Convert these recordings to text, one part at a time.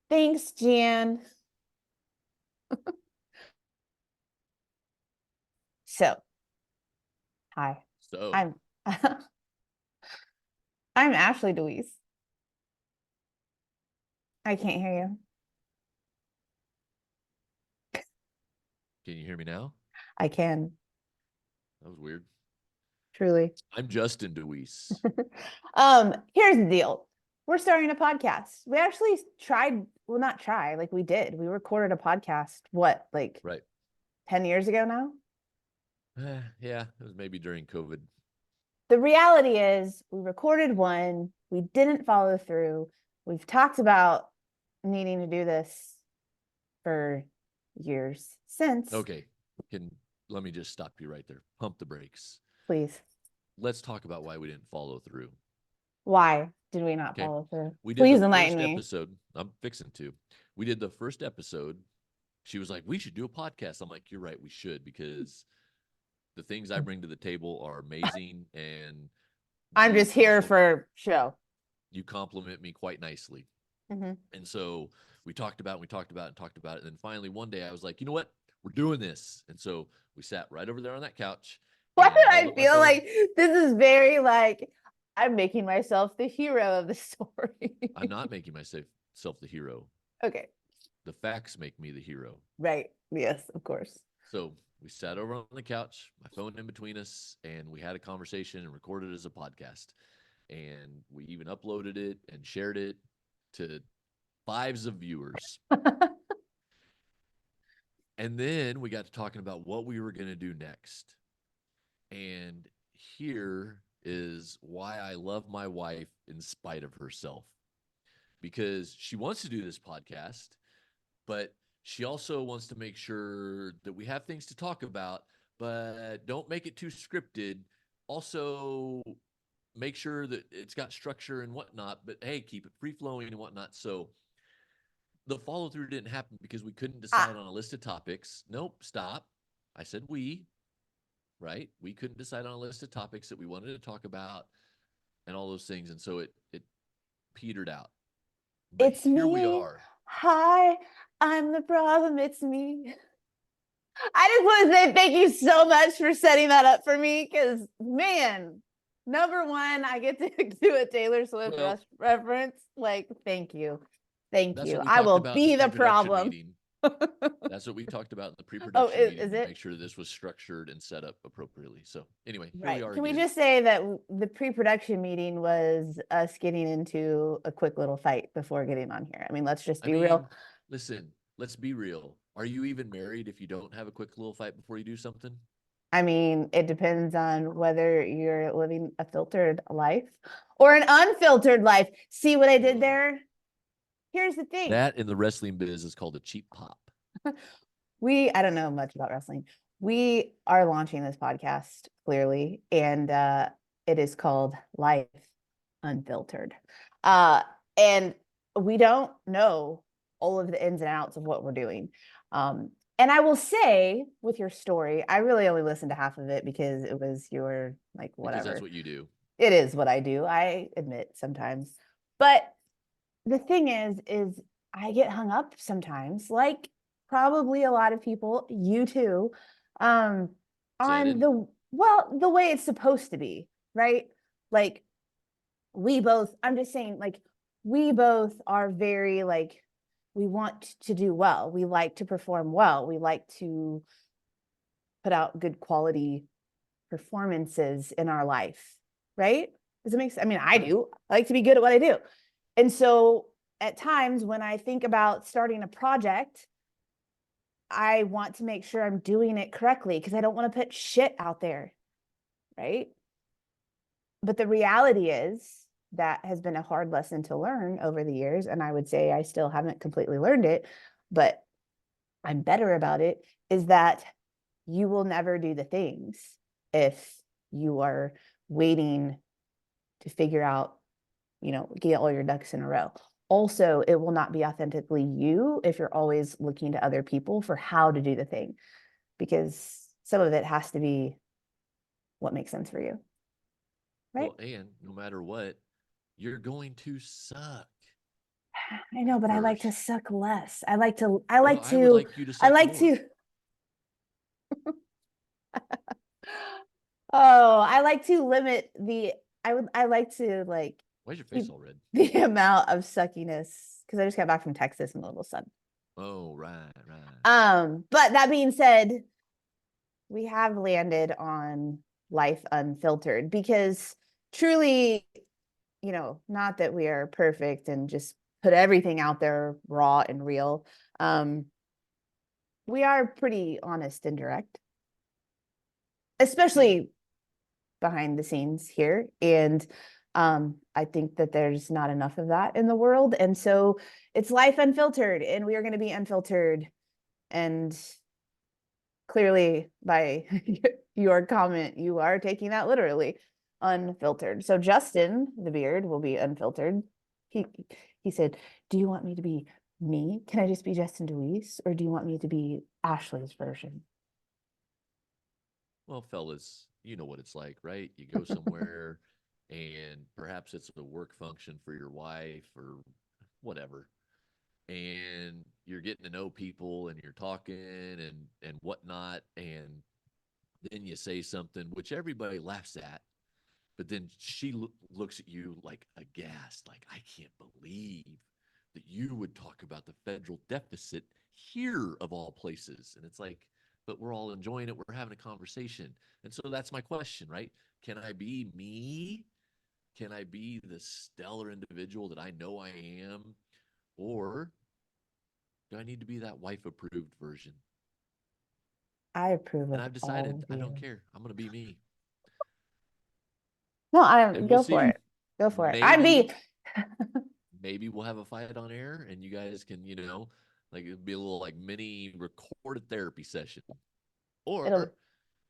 Thanks, Jan. So, hi. So, I'm I'm Ashley DeWeese. I can't hear you. can you hear me now? I can, That was weird. truly. I'm Justin DeWeese. Here's the deal. We're starting a podcast. We actually tried, well, not try, like we did. We recorded a podcast, what, like Right. 10 years ago now? Yeah, it was maybe during COVID. The reality is we recorded one, we didn't follow through. We've talked about needing to do this for years since. Okay, can let me just stop you right there. Pump the brakes. Please. Let's talk about why we didn't follow through. Why did we not Okay. follow through? We did the Please enlighten first me. episode. I'm fixing to. We did the first episode. She was like, "We should do a podcast." I'm like, "You're right, we should because the things I bring to the table are amazing and I'm you just here compliment for show. you compliment me quite nicely." Mm-hmm. And so we talked about it, we talked about it, and talked about it. And then finally one day I was like, you know what? We're doing this. And so we sat right over there on that couch Why and do I held I up my feel phone. like this is very like I'm making myself the hero of the story? I'm not making myself the hero. Okay. The facts make me the hero. Right. Yes, of course. So we sat over on the couch, my phone in between us, and we had a conversation and recorded it as a podcast. And we even uploaded it and shared it to fives of viewers. And then we got to talking about what we were going to do next. And here is why I love my wife in spite of herself because she wants to do this podcast, but she also wants to make sure that we have things to talk about, but don't make it too scripted. Also, make sure that it's got structure and whatnot, but hey, keep it free flowing and whatnot. So the follow through didn't happen because we couldn't Ah, decide on a list of topics. Nope, stop. I said we, right? We couldn't decide on a list of topics that we wanted to talk about and all those things. And so it petered out. But it's here we me. are. Hi, I'm the problem. It's me. I just want to say thank you so much for setting that up for me because, man, number one, I get to do a Taylor Swift Well, reference. Like, thank you. Thank that's you. what we I talked will about in the be the pre-production problem. meeting. That's what we talked about in the Oh, pre-production meeting is to it? make sure this was structured and set up appropriately. So anyway, here we Right. are Can we again. just say that the pre-production meeting was us getting into a quick little fight before getting on here? I mean, let's just I be real. mean, listen, let's be real. Are you even married if you don't have a quick little fight before you do something? I mean, it depends on whether you're living a filtered life or an unfiltered life. See what I did Ugh. there? Here's the thing. That in the wrestling biz is called a cheap pop. I don't know much about wrestling. We are launching this podcast clearly, and it is called Life Unfiltered. Uh, and we don't know all of the ins and outs of what we're doing. And I will say with your story, I really only listened to half of it because it was your like Because that's whatever. what you do. It is what I do. I admit sometimes. But the thing is I get hung up sometimes, like probably a lot of people, you too, um, See, I on didn't. the way it's supposed to be, right? Like we both, I'm just saying, like, we both are very like we want to do well. We like to perform well. We like to put out good quality performances in our life, right? Does it make sense? I mean, I Right. do. I like to be good at what I do. And so at times when I think about starting a project, I want to make sure I'm doing it correctly because I don't want to put shit out there, right? But the reality is that has been a hard lesson to learn over the years. And I would say I still haven't completely learned it, but I'm better about it, is that you will never do the things if you are waiting to figure out, get all your ducks in a row. Also, it will not be authentically you if you're always looking to other people for how to do the thing, because some of it has to be what makes sense for you, right? Well, and no matter what, you're going to suck. I know, but I like to first. suck less. I Well, like I would to, like you to I suck like more. to, oh, I like to limit I like to like Why's your face keep all red? the amount of suckiness because I just got back from Texas and a little sun. Oh, right, right. But that being said, we have landed on life unfiltered because truly, not that we are perfect and just put everything out there raw and real. Um, we are pretty honest and direct, Yeah. especially behind the scenes here. And I think that there's not enough of that in the world. And so it's life unfiltered, and we are going to be unfiltered. And clearly, by your comment, you are taking that literally, unfiltered. So Justin, the beard, will be unfiltered. He he said, "Do you want me to be me? Can I just be Justin DeWeese, or do you want me to be Ashley's version?" Well, fellas, you know what it's like, right? You go somewhere and perhaps it's a work function for your wife or whatever. And you're getting to know people and you're talking and whatnot. And then you say something which everybody laughs at, but then she looks at you like aghast, like, I can't believe that you would talk about the federal deficit here of all places. And it's like, but we're all enjoying it. We're having a conversation. And so that's my question, right? Can I be me? Can I be the stellar individual that I know I am? Or do I need to be that wife approved version? I approve And of I've all decided of I don't you. care. I'm going to be me. No, I And we'll go for see. it. Go for it. I'm Maybe B. maybe we'll have a fight on air and you guys can, like it'd be a little like mini recorded therapy session. It'll. Or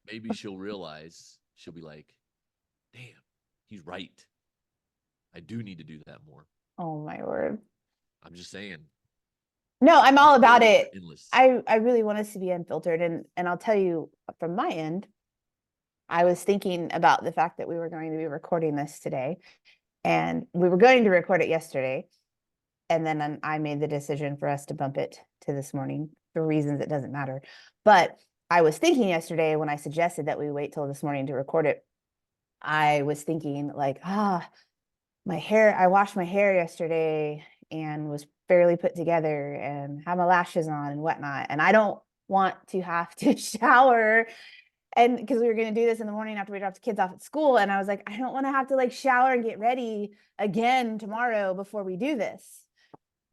maybe she'll realize, she'll be like, damn, he's right. I do need to do that more. Oh my word. I'm just saying No, the I'm all about possibilities are it. endless. I really want us to be unfiltered, and I'll tell you from my end, I was thinking about the fact that we were going to be recording this today, and we were going to record it yesterday, and then I made the decision for us to bump it to this morning for reasons it doesn't matter. But I was thinking yesterday when I suggested that we wait till this morning to record it, I was thinking like, my hair, I washed my hair yesterday and was fairly put together and had my lashes on and whatnot. And I don't want to have to shower. And because we were going to do this in the morning after we dropped the kids off at school. And I was like, I don't want to have to like shower and get ready again tomorrow before we do this.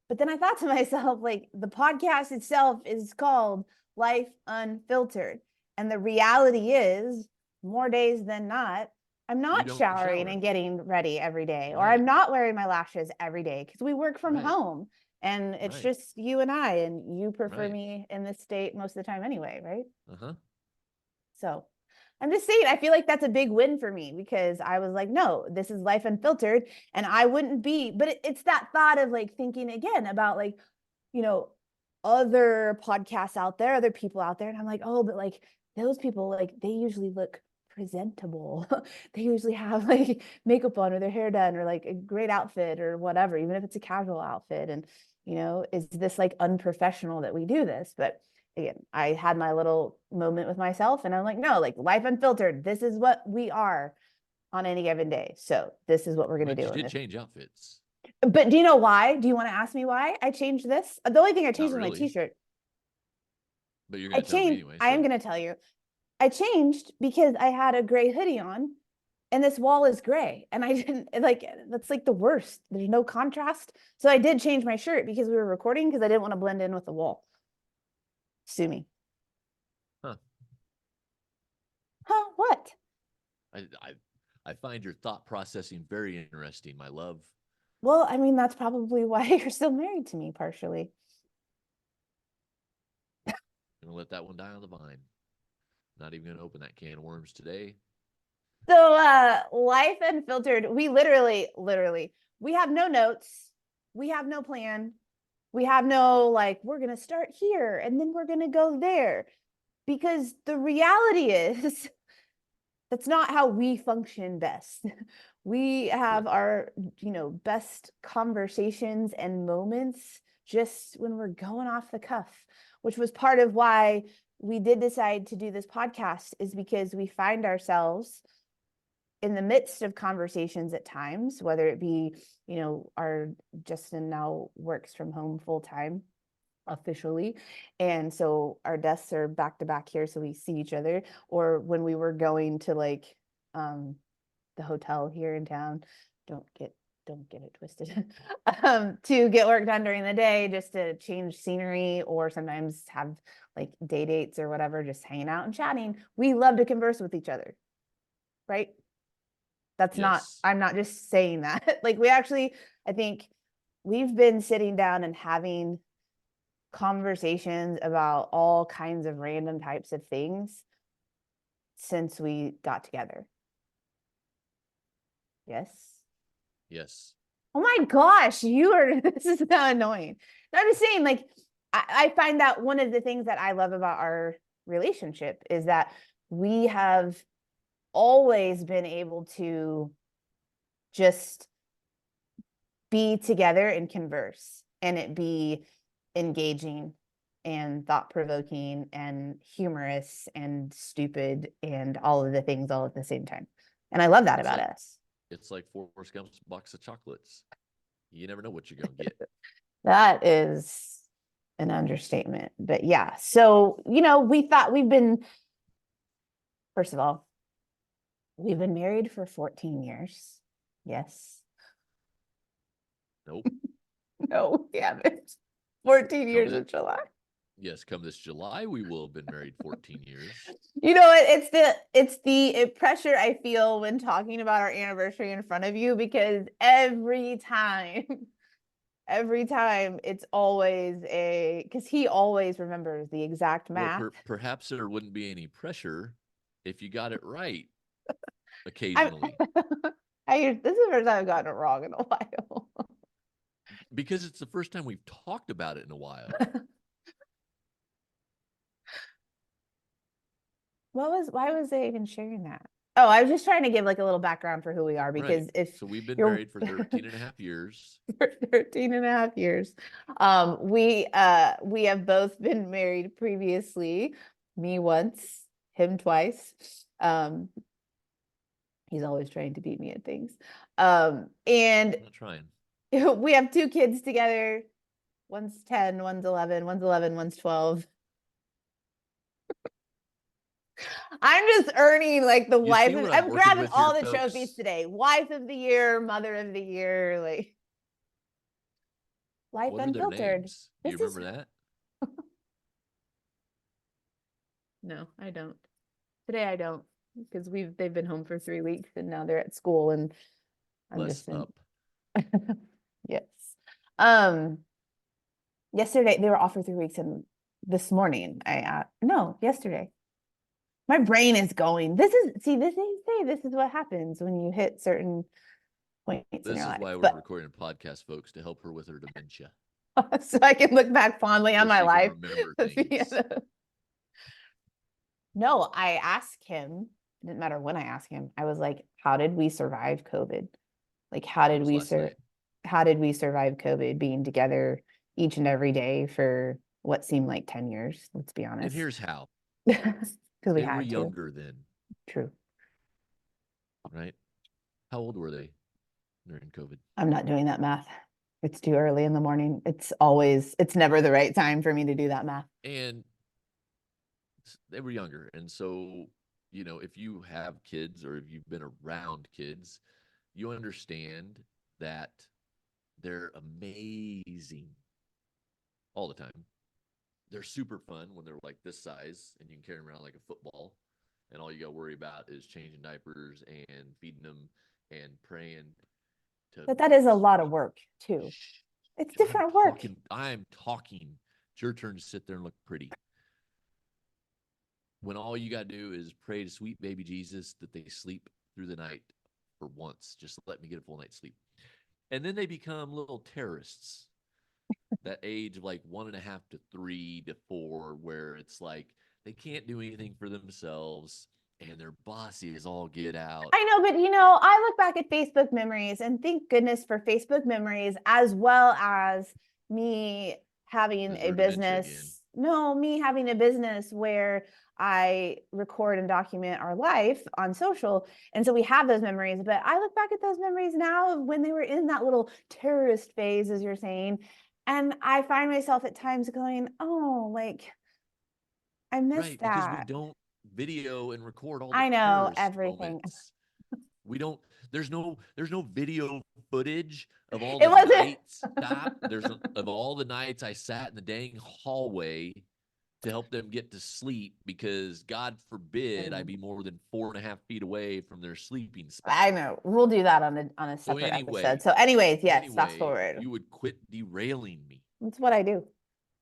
But then I thought to myself, like, the podcast itself is called Life Unfiltered. And the reality is, more days than not, I'm You not don't showering shower. and getting ready every day, or I'm Right. not wearing my lashes every day because we work from Right. home and it's Right. just you and I, and you prefer Right. me in this state most of the time anyway, right? Uh-huh. So I'm just saying, I feel like that's a big win for me because I was like, no, this is life unfiltered. And I wouldn't be, but it's that thought of like thinking again about like, you know, other podcasts out there, other people out there. And I'm like, oh, but like those people, like they usually look presentable. They usually have like makeup on or their hair done or like a great outfit or whatever, even if it's a casual outfit. And, is this like unprofessional that we do this? But again, I had my little moment with myself and I'm like, no, like life unfiltered. This is what we are on any given day. So this is what we're going to But do you in did this. change outfits. But do you know why? Do you want to ask me why I changed this? The only thing I Not changed was my really. t-shirt. But you're I gonna tell me changed. anyway. I am So going to tell you. I changed because I had a gray hoodie on and this wall is gray. And I didn't like, that's like the worst. There's no contrast. So I did change my shirt because we were recording because I didn't want to blend in with the wall. Sue me. huh. Huh? What? I I I find your thought processing very interesting, my love. Well, I mean, that's probably why you're still married to me, partially. Gonna let that one die on the vine. Not even gonna open that can of worms today. So life unfiltered, we literally, we have no notes, we have no plan, we have no like, we're gonna start here and then we're gonna go there. Because the reality is that's not how we function best. We Yeah. have our, best conversations and moments just when we're going off the cuff, which was part of why we did decide to do this podcast, is because we find ourselves in the midst of conversations at times, whether it be, our Justin now works from home full time officially. And so our desks are back to back here. So we see each other. Or when we were going to like the hotel here in town, don't get it twisted, to get work done during the day, just to change scenery, or sometimes have like day dates or whatever, just hanging out and chatting. We love to converse with each other, right? That's not, Yes. I'm not just saying that. Like we actually, I think we've been sitting down and having conversations about all kinds of random types of things since we got together. Yes. Yes. Oh my gosh, this is not annoying. No, I'm just saying, like, I find that one of the things that I love about our relationship is that we have always been able to just be together and converse and it be engaging and thought-provoking and humorous and stupid and all of the things all at the same time. And I love that It's about like us. it's like Forrest Gump's box of chocolates. You never know what you're gonna get. That is an understatement. But yeah, so, we thought first of all, we've been married for 14 years. Yes. Nope. No, we haven't. 14 Come years to in July. yes, come this July, we will have been married 14 years. You know what? It's the pressure I feel when talking about our anniversary in front of you, because every time it's always because he always remembers the exact Well, math. perhaps there wouldn't be any pressure if you got it right I, occasionally, this is the first time I've gotten it wrong in a while. because it's the first time we've talked about it in a while. Why was I even sharing that? Oh, I was just trying to give like a little background for who we are, Right. because if So we've been you're married for 13 and a half years. for 13 and a half years. We have both been married previously, me once, him twice. He's always trying to beat me at things. And I'm not trying. we have two kids together. One's 10, one's 11, one's 12. I'm just earning like the You wife see of, what I'm I'm working grabbing with here, all the trophies folks? today. Wife of the year, mother of the year, like life What are their unfiltered. names? Do you This is remember that? No, I don't. Today I don't, because they've been home for 3 weeks and now they're at school and I'm Bless just in. up. Yes. Um, Yesterday they were off for 3 weeks, and this morning no, yesterday. My brain is going. This is what happens when you hit certain points in This your is life. why we're But recording a podcast, folks, to help her with her dementia so I can look back fondly on so my she can life. remember things. No, I asked him, it didn't matter when I asked him. I was like, how did we survive COVID? Like, That was last night. how did we survive COVID being together each and every day for what seemed like 10 years? Let's be And honest. here's how. Because we They were had to. younger then, True. right? How old were they during COVID? I'm not doing that math. It's too early in the morning. It's never the right time for me to do that math. And they were younger. And so, if you have kids or if you've been around kids, you understand that they're amazing all the time. They're super fun when they're like this size and you can carry them around like a football. And all you got to worry about is changing diapers and feeding them and praying to. But that is a lot of work too. Shh, It's I'm different work. talking. I'm talking. It's your turn to sit there and look pretty. When all you got to do is pray to sweet baby Jesus that they sleep through the night for once. Just let me get a full night's sleep. And then they become little terrorists, that age of like 1.5 to 3 to 4, where it's like they can't do anything for themselves. and they're bossy as all get out. I know, but I look back at Facebook memories and thank goodness for Facebook memories, as well as me having Is a there dementia again? business. No, me having a business where I record and document our life on social. And so we have those memories, but I look back at those memories now of when they were in that little terrorist phase, as you're saying. And I find myself at times going, oh, like, I miss Right, because we that. don't video and record all the I know terrorist everything. moments. We don't there's no video footage of all It the wasn't. nights. Stop. Of all the nights I sat in the dang hallway to help them get to sleep because God forbid I be more than 4.5 feet away from their sleeping spot. I know. We'll do that on a So separate episode. anyway, So, anyways, yes, fast anyway, forward. you would quit derailing me. That's what I do.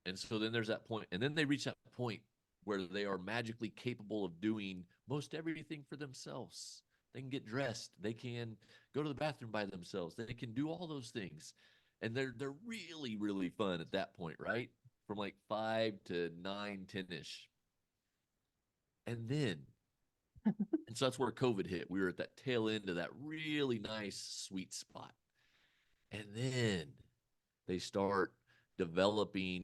And so then there's that point, and then they reach that point where they are magically capable of doing most everything for themselves. They can get dressed, they can go to the bathroom by themselves, they can do all those things. And they're really, really fun at that point, right? From like 5 to 9, 10-ish. And then, and so that's where COVID hit. We were at that tail end of that really nice sweet spot. And then they start developing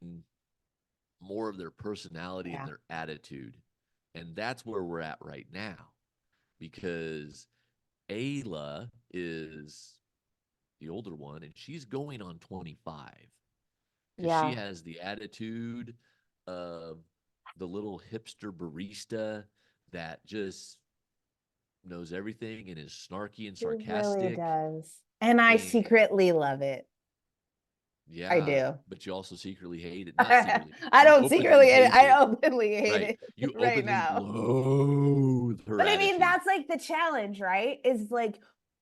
more of their personality and Yeah. their attitude. And that's where we're at right now because Ayla is the older one and she's going on 25 because she Yeah. has the attitude of the little hipster barista that just knows everything and is snarky and It really sarcastic. does. And I And secretly love it. I yeah, do. but you also secretly hate it. Not secretly, I you don't openly secretly, hate I it. openly hate Right. it You right openly now. loathe her But I mean, attitude. that's like the challenge, right? Is like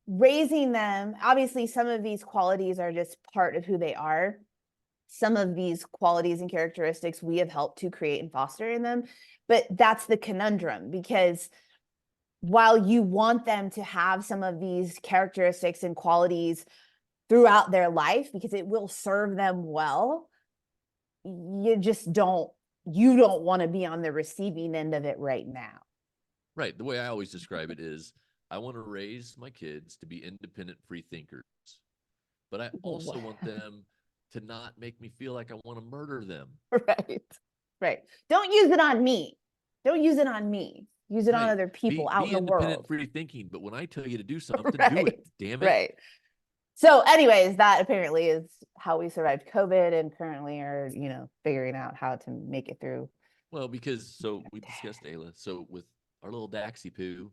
raising them. Obviously, some of these qualities are just part of who they are. Some of these qualities and characteristics we have helped to create and foster in them. But that's the conundrum because while you want them to have some of these characteristics and qualities throughout their life because it will serve them well, you don't want to be on the receiving end of it right now. Right. The way I always describe it is I want to raise my kids to be independent free thinkers, but I also want them to not make me feel like I want to murder them. Right. Right. Don't use it on me. Don't use it on me. Use it on Right. other people out in Be the independent world. free thinking, but when I tell you to do something, do it. Right. Damn it. Right. So, anyways, that apparently is how we survived COVID and currently are, figuring out how to make it through. Well, because so we discussed Ayla. So with our little Daxy Poo,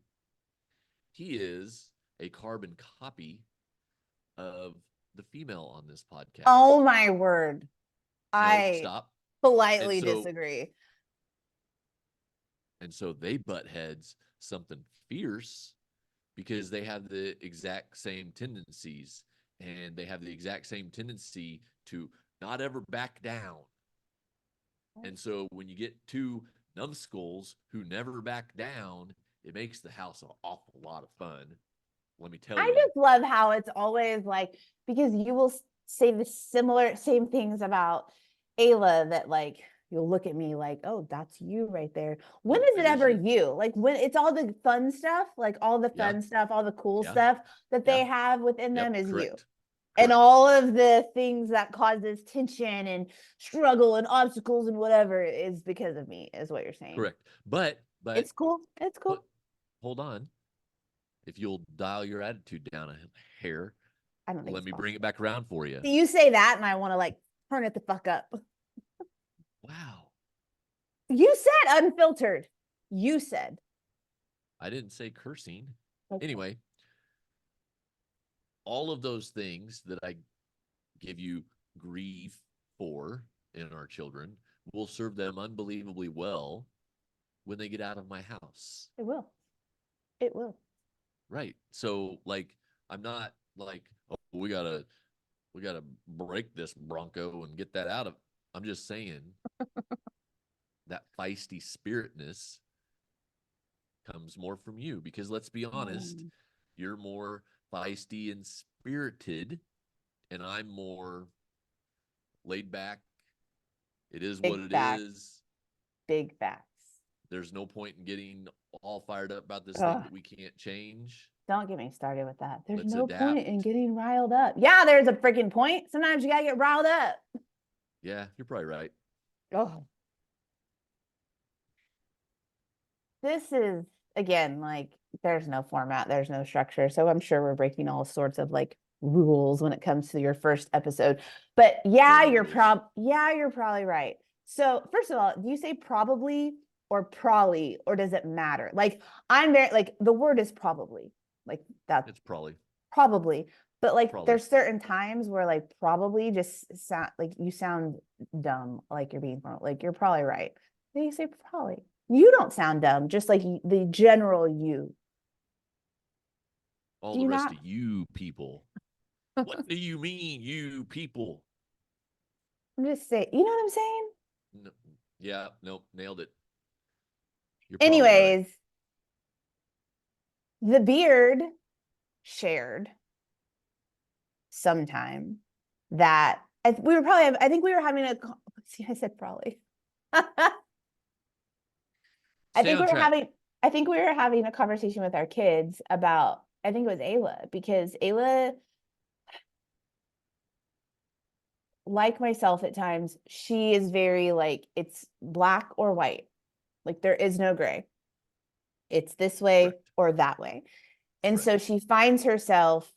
he is a carbon copy of the female on this podcast. Oh my word. No, I stop. And politely so disagree. they butt heads something fierce because they have the exact same tendencies and they have the exact same tendency to not ever back down. And so when you get two numbskulls who never back down, it makes the house an awful lot of fun. Let me tell I you. just love how it's always like, because you will say the same things about Ayla that like you'll look at me like, oh, that's you right there. When Nope, is it it is ever you. you? Like when it's all the fun stuff, like all the Yeah, fun stuff, all the cool yeah, stuff that yeah. they have within Yep, them is you. correct. And Correct. all of the things that causes tension and struggle and obstacles and whatever is because of me, is what you're saying. Correct. But It's cool. It's but cool. hold on. If you'll dial your attitude down a hair, I don't think let it's me bring possible. it back around for you. See, you say that, and I want to like turn it the fuck up. Wow. You said unfiltered. You said. I didn't say cursing. Okay. Anyway, all of those things that I give you grief for in our children will serve them unbelievably well when they get out of my house. It will. It will. Right. So like I'm not like, oh, we gotta break this Bronco and get that out of. I'm just saying that feisty spiritness comes more from you because let's be honest, you're more feisty and spirited, and I'm more laid back. It is what Big it facts. is. Big facts. There's no point in getting all fired up about this thing Ugh, that we can't change. don't get me started with that. There's Let's no point in adapt. getting riled up. Yeah, there's a freaking point. Sometimes you gotta get riled up. Yeah, you're probably right. Oh, this is again like there's no format, there's no structure. So I'm sure we're breaking all sorts of like rules when it comes to your first episode. But There are no rules. you're probably right. So first of all, do you say probably or probably or does it matter? Like I'm very like the word is probably. Like that It's probably probably. But like probably. there's certain times where like probably just sound like you sound dumb, like you're being like you're probably right. Then you say probably. You don't sound dumb, just like the general you. All Do the you rest not? of you people. What do you mean, you people? I'm just saying, you know what I'm saying? No, yeah, nope, nailed it. You're probably right. Anyways, the beard shared sometime that we were probably, I think we were having a, see, I said probably. I Stay think on we were track. having, I think we were having a conversation with our kids about, I think it was Ayla, because Ayla, like myself at times, she is very like, it's black or white. Like there is no gray. It's this way Correct. or that way. And Correct. so she finds herself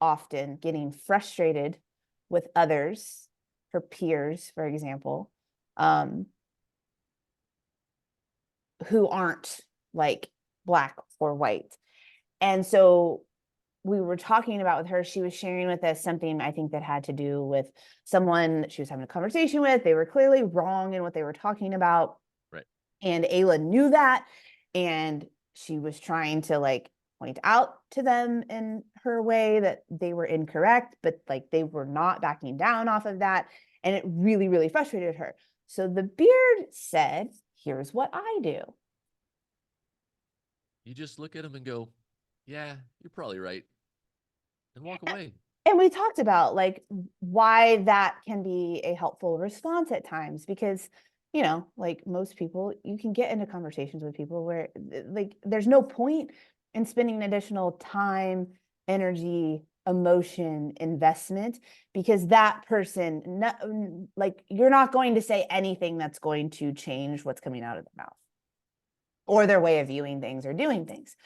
often getting frustrated with others, her peers, for example, um, who aren't like black or white. And so we were talking about with her, she was sharing with us something I think that had to do with someone that she was having a conversation with. They were clearly wrong in what they were talking about. Right. And Ayla knew that. And she was trying to like point out to them in her way that they were incorrect, but like they were not backing down off of that. And it really, really frustrated her. So the beard said, here's what I do. You just look at them and go, yeah, you're probably right, and walk away. And we talked about like why that can be a helpful response at times because like most people you can get into conversations with people where like there's no point in spending additional time, energy, emotion, investment because that person like you're not going to say anything that's going to change what's coming out of their mouth or their way of viewing things or doing things.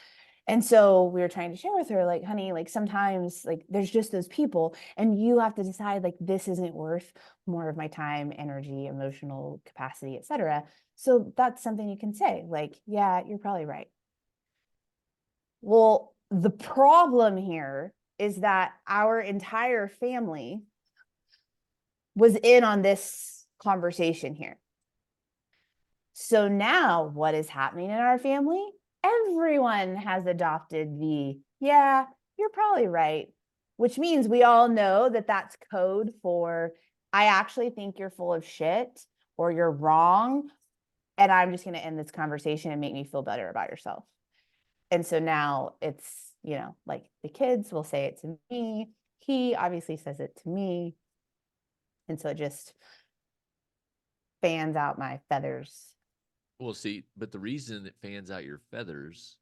And so we were trying to share with her, like, honey, like sometimes like there's just those people and you have to decide like this isn't worth more of my time, energy, emotional capacity, etc. So that's something you can say, like, yeah, you're probably right. Well, the problem here is that our entire family was in on this conversation here. So now what is happening in our family? Everyone has adopted the, yeah, you're probably right, which means we all know that that's code for, I actually think you're full of shit or you're wrong. And I'm just going to end this conversation and make me feel better about yourself. And so now it's, like the kids will say it to me. He obviously says it to me. And so it just fans out my feathers. Well, see, but the reason it fans out your feathers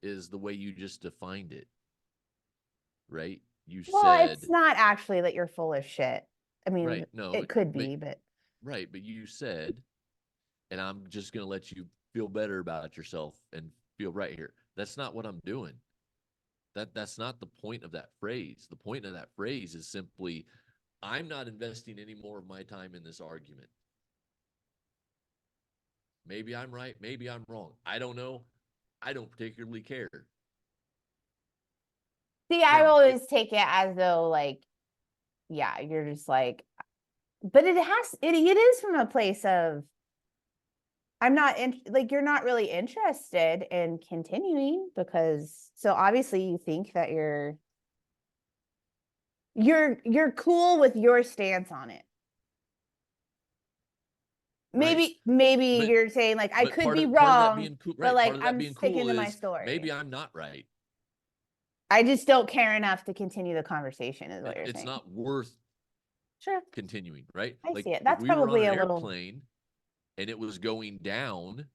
is the way you just defined it, right? You Well, it's said, not actually that you're full of shit. I mean, right, no, it could but be, but right, but you said, and I'm just going to let you feel better about yourself and feel right here. That's not what I'm doing. That's not the point of that phrase. The point of that phrase is simply I'm not investing any more of my time in this argument. Maybe I'm right, maybe I'm wrong. I don't know. I don't particularly care. see, I Now, always take it as though like, yeah, you're just like, but it is from a place of I'm not like you're not really interested in continuing because so obviously you think that you're cool with your stance on it. right. Maybe But you're saying like I but could be part of that wrong, being cool, but right? like Part of that I'm being cool sticking to my is story. maybe I'm not right. I just don't care enough to continue the conversation, is what you're It's saying. not worth Sure. continuing, right? I Like see it. if That's we were on probably an a little airplane and it was going down,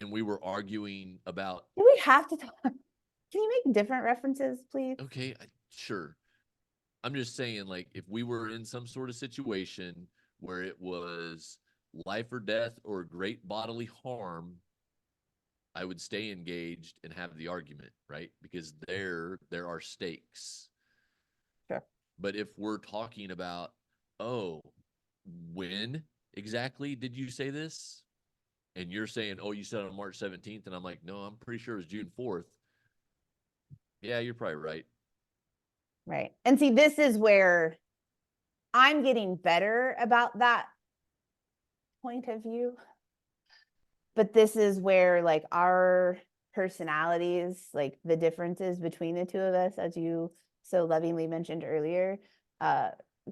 and we were arguing about, Do we have to talk? Can you make different references, please? okay, sure. I'm just saying, like, if we were in some sort of situation where it was life or death or great bodily harm, I would stay engaged and have the argument, right? Because there are stakes. Sure. But if we're talking about, oh, when exactly did you say this? And you're saying, oh, you said on March 17th, and I'm like, no, I'm pretty sure it was June 4th. Yeah, you're probably right. Right. And see, this is where I'm getting better about that point of view. But this is where like our personalities, like the differences between the two of us, as you so lovingly mentioned earlier,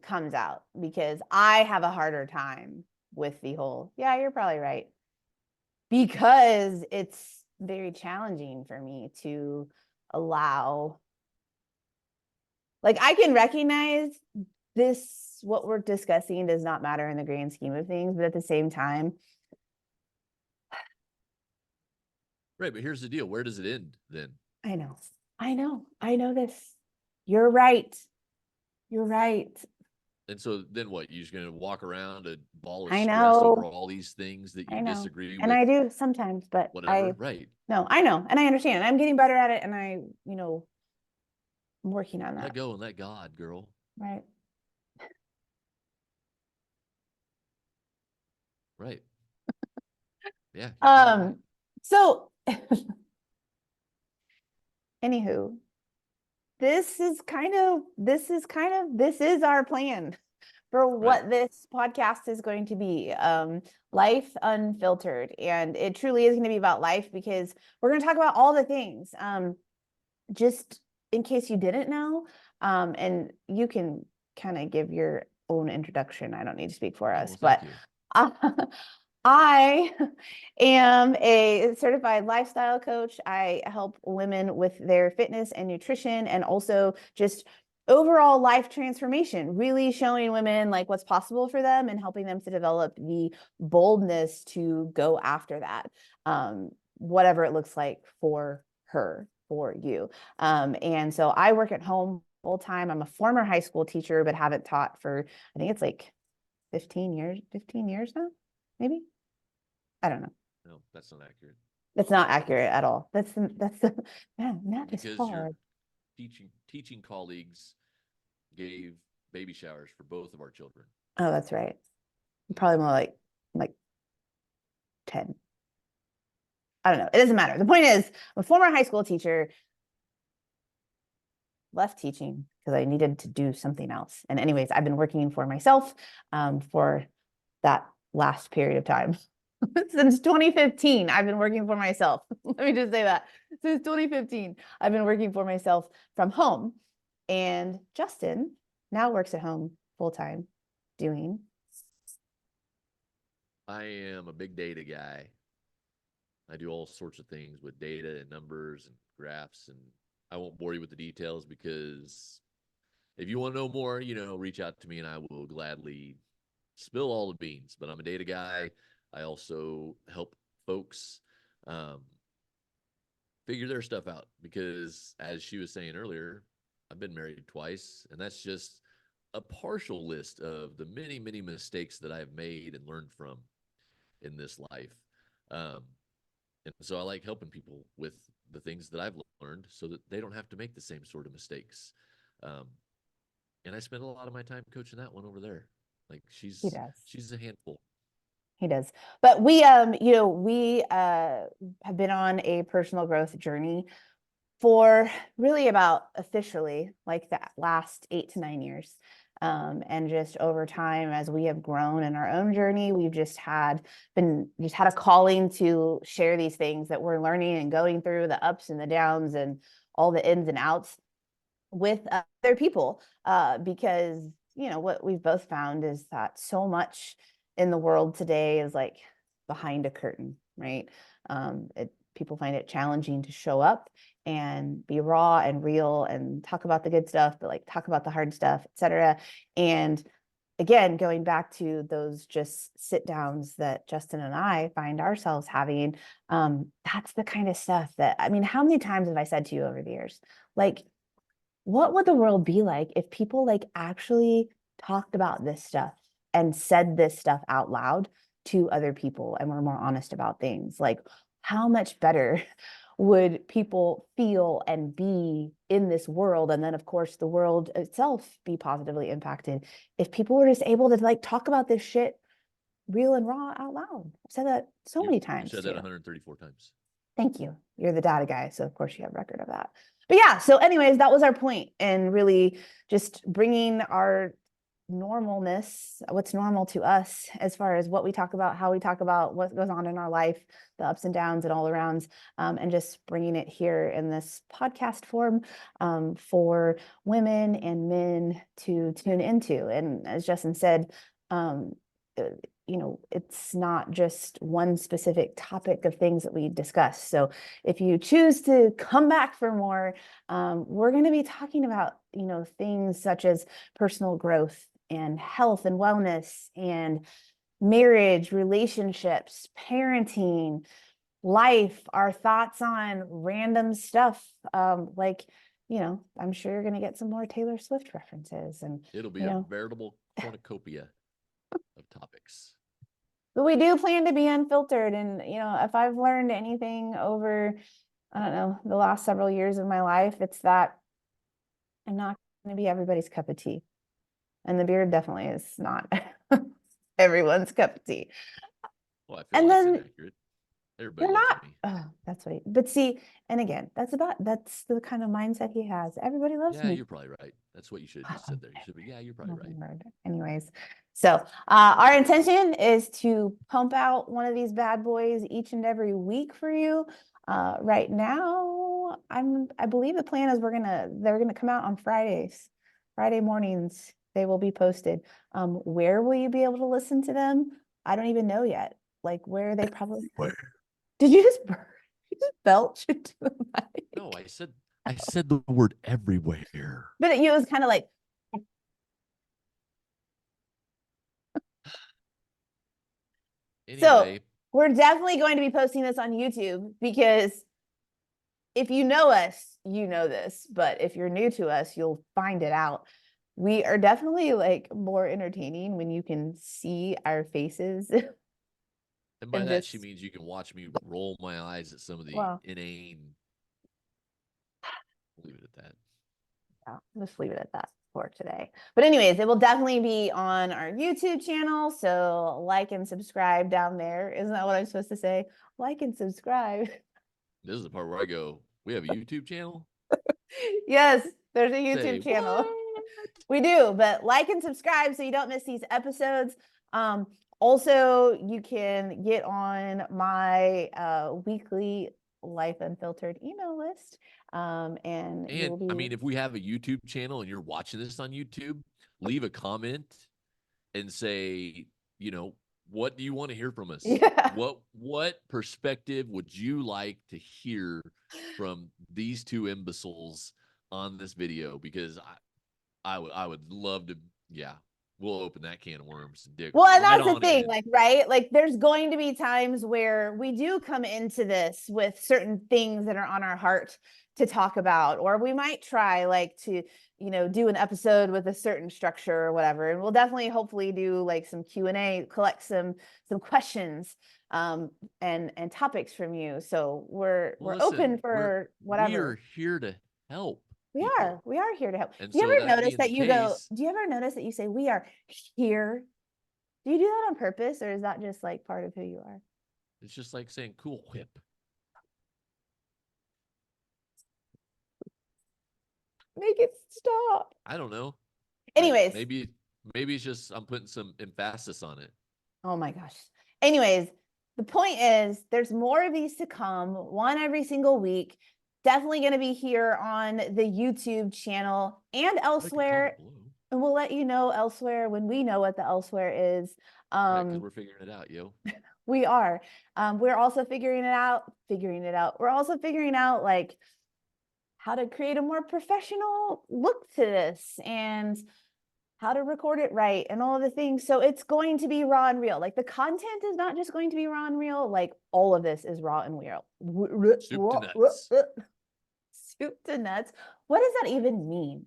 comes out, because I have a harder time with the whole, yeah, you're probably right. Because it's very challenging for me to allow, like, I can recognize this, what we're discussing does not matter in the grand scheme of things, but at the same time, Right, but here's the deal. Where does it end then? I know this. You're right. You're right. And so then what? You're just going to walk around a ball of I stress over know. all these things that I you know. disagree And with, I do sometimes, but whatever, right? no, I know. And I understand. I'm getting better at it. And I'm working on Let that. go and let God, girl. Right. Right. Yeah, you're probably right. So anywho, this is our plan for Right. what this podcast is going to be. Life Unfiltered. And it truly is going to be about life, because we're going to talk about all the things. Just in case you didn't know, and you can kind of give your own introduction. I don't need to speak for Oh, us, well, thank but you. I am a certified lifestyle coach. I help women with their fitness and nutrition, and also just overall life transformation, really showing women like what's possible for them and helping them to develop the boldness to go after that, whatever it looks like for her, for you. And so I work at home full time. I'm a former high school teacher, but haven't taught for, I think it's like 15 years now, maybe. I don't know. No, that's not accurate. That's not accurate at all. That's the man, math is Because your hard. teaching colleagues gave baby showers for both of our children. Oh, that's right. Probably more like 10. I don't know. It doesn't matter. The point is, I'm a former high school teacher, left teaching because I needed to do something else. And anyways, I've been working for myself for that last period of time. Since 2015, I've been working for myself. Let me just say that. Since 2015, I've been working for myself from home. And Justin now works at home full time doing. I am a big data guy. I do all sorts of things with data and numbers and graphs, and I won't bore you with the details because if you want to know more, reach out to me and I will gladly spill all the beans. But I'm a data guy. I also help folks um, figure their stuff out because, as she was saying earlier, I've been married twice, and that's just a partial list of the many, many mistakes that I've made and learned from in this life. Um, and so I like helping people with the things that I've learned so that they don't have to make the same sort of mistakes. Um, and I spend a lot of my time coaching that one over there. Like He does. she's a handful. He does. But we have been on a personal growth journey for really about officially like that last 8 to 9 years. And just over time, as we have grown in our own journey, we've just had a calling to share these things that we're learning and going through, the ups and the downs and all the ins and outs with other people, because what we've both found is that so much in the world today is like behind a curtain, right? People find it challenging to show up and be raw and real and talk about the good stuff, but like talk about the hard stuff, etc. And again, going back to those just sit downs that Justin and I find ourselves having, that's the kind of stuff that, I mean, how many times have I said to you over the years, like, what would the world be like if people like actually talked about this stuff and said this stuff out loud to other people and were more honest about things? Like, how much better would people feel and be in this world? And then, of course, the world itself be positively impacted if people were just able to like talk about this shit real and raw out loud. I've said that so many You times said too. that 134 times. Thank you. You're the data guy, so of course you have record of that. But yeah, so anyways, that was our point, and really just bringing our normalness, what's normal to us as far as what we talk about, how we talk about what goes on in our life, the ups and downs and all arounds, and just bringing it here in this podcast form for women and men to tune into. And as Justin said, you know, it's not just one specific topic of things that we discuss. So if you choose to come back for more, we're going to be talking about, you know, things such as personal growth and health and wellness and marriage, relationships, parenting, life, our thoughts on random stuff. Like, you know, I'm sure you're going to get some more Taylor Swift references, and It'll be you a know, veritable cornucopia of topics. but we do plan to be unfiltered. And, you know, if I've learned anything over, I don't know, the last several years of my life, it's that I'm not going to be everybody's cup of tea. And the beard definitely is not everyone's cup of tea. Well, I feel And that's then inaccurate. Everybody you're loves not, me. oh, that's right. But see, and again, that's the kind of mindset he has. Everybody loves Yeah, me. you're probably right. That's what you should have just said there. You should be, yeah, you're probably right. Anyways, so our intention is to pump out one of these bad boys each and every week for you. Right now, I believe the plan is they're gonna come out on Friday mornings. They will be posted. Where will you be able to listen to them? I don't even know yet. Like where they probably. Where? Did you just burp? You just belch into the mic? No, I said the word everywhere. But it was kind of like. So Anyway, we're definitely going to be posting this on YouTube, because if you know us, you know this, but if you're new to us, you'll find it out. We are definitely like more entertaining when you can see our faces. and by And that she just, means you can watch me roll my eyes at some of the well, inane. Leave it at that. yeah, just leave it at that for today. But anyways, it will definitely be on our YouTube channel. So like and subscribe down there. Isn't that what I'm supposed to say? Like and subscribe. This is the part where I go, we have a YouTube channel? Yes, there's a Say YouTube channel. what? We do, but like and subscribe so you don't miss these episodes. Also, you can get on my weekly Life Unfiltered email list. And you And will I be. mean, if we have a YouTube channel and you're watching this on YouTube, leave a comment and say, you know, what do you want to hear from us? Yeah. What perspective would you like to hear from these two imbeciles on this video? Because I would love to, yeah, we'll open that can of worms and dig Well, and right that's the on thing, in. like, right? Like, there's going to be times where we do come into this with certain things that are on our heart to talk about, or we might try like to, you know, do an episode with a certain structure or whatever. And we'll definitely hopefully do like some Q&A, collect some questions and topics from you. So we're Well, open listen, for we whatever. are here to help We people. are. We are here to help. And Do you so ever that notice being the that you go, case, do you ever notice that you say we are here? Do you do that on purpose, or is that just like part of who you are? it's just like saying cool whip. Make it stop. I don't know. Anyways, Maybe it's just I'm putting some emphasis on it. oh my gosh. Anyways, the point is there's more of these to come, one every single week. Definitely going to be here on the YouTube channel and Like a elsewhere. comment below. And we'll let you know elsewhere when we know what the elsewhere is. Right, because we're figuring it out, yo. We are. We're also figuring it out. We're also figuring out like how to create a more professional look to this and how to record it right and all of the things. So it's going to be raw and real. Like the content is not just going to be raw and real. Like all of this is raw and real. Soup to nuts. Soup to nuts. What does that even mean?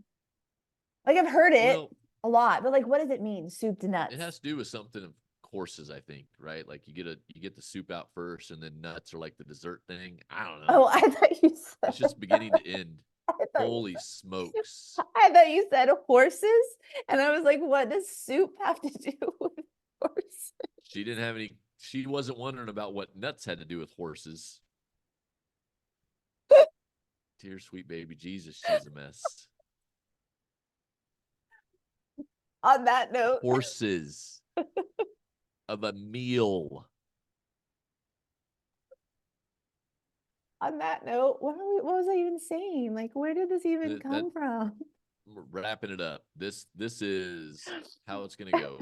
Like I've heard it Well, a lot, but like what does it mean? Soup to nuts. it has to do with something of courses, I think, right? Like you get the soup out first, and then nuts are like the dessert thing. I don't Oh, know. I thought you It's said just beginning to end. I thought you Holy smokes! I thought you said horses, and I was like, what does soup have to do with horses? She didn't have any. She wasn't wondering about what nuts had to do with horses. Dear sweet baby Jesus, she's a mess. On that note, Horses of a meal. on that note, what was I even saying? Like, where did this even That come from? wrapping it up. This is how it's gonna go.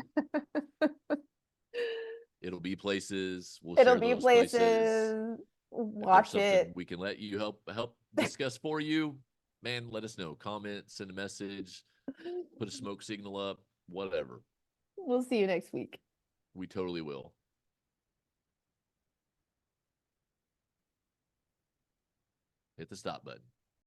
It'll be places. We'll It'll share be those places. places. If there's Watch something it. we can let you help discuss for you, man, let us know. Comment, send a message, put a smoke signal up, whatever. We'll see you next week. We totally will. Hit the stop button.